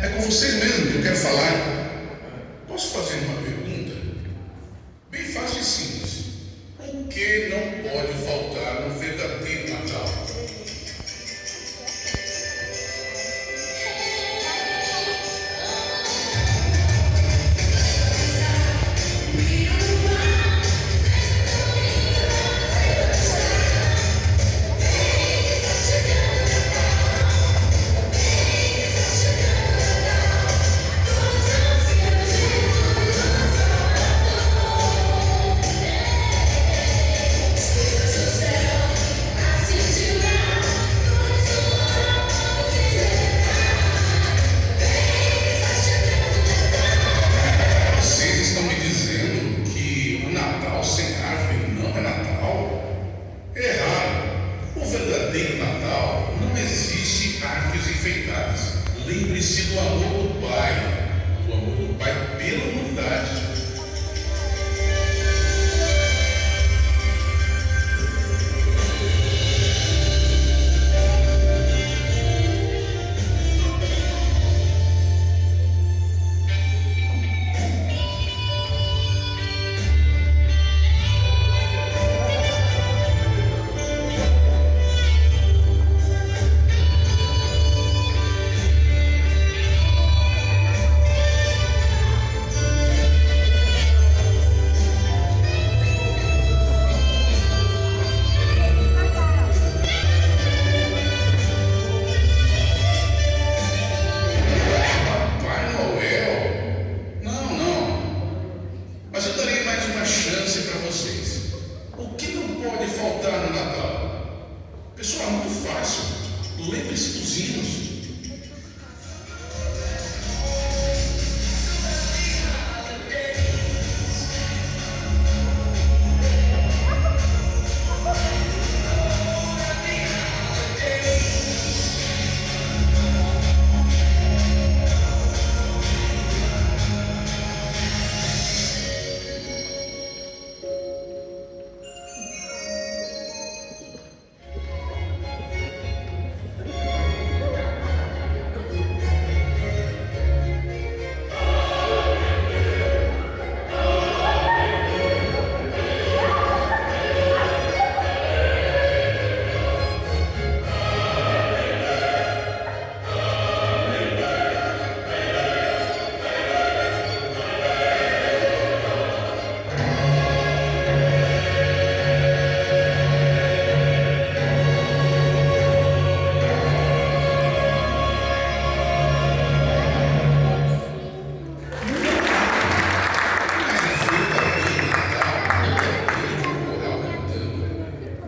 É com vocês mesmo que eu quero falar. Posso fazer uma pergunta? Bem fácil e simples. O que não pode faltar no verdadeiro Natal? Vocês estão me dizendo que o Natal sem árvore não é Natal? Errado. O verdadeiro Natal não existe árvores enfeitadas. Lembre-se do amor do Pai pela humanidade. Papai Noel? Não, não. Mas eu darei mais uma chance para vocês. O que não pode faltar no Natal? Pessoal, é muito fácil. Lembre-se dos hinos.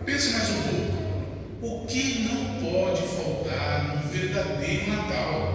Pense mais um pouco. O que não pode faltar no verdadeiro Natal?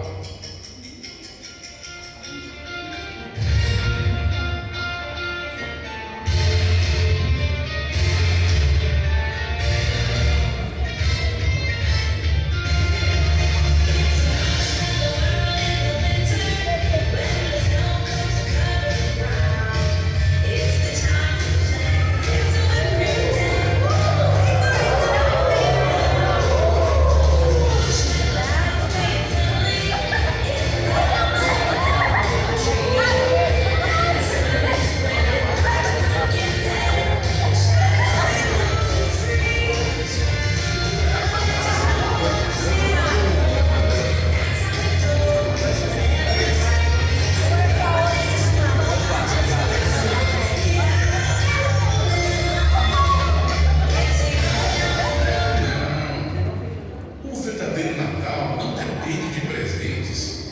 O verdadeiro Natal não depende de presentes.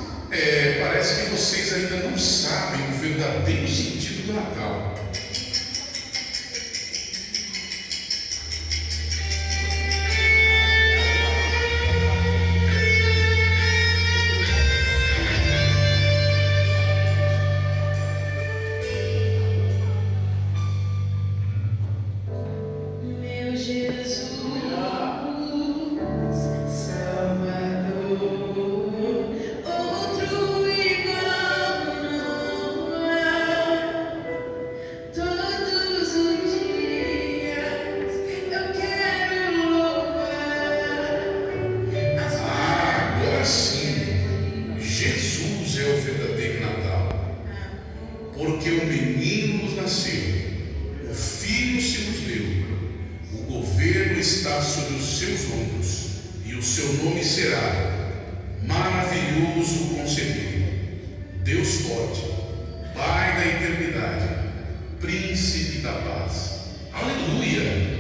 Parece que vocês ainda não sabem o verdadeiro sentido do Natal. Meu Jesus, Salvador, outro igual não há. porque um menino nos nasceu, um filho se nos deu, o governo está sobre os seus ombros, e o seu nome será Maravilhoso Conselheiro, Deus Forte, Pai da Eternidade, Príncipe da Paz. Aleluia!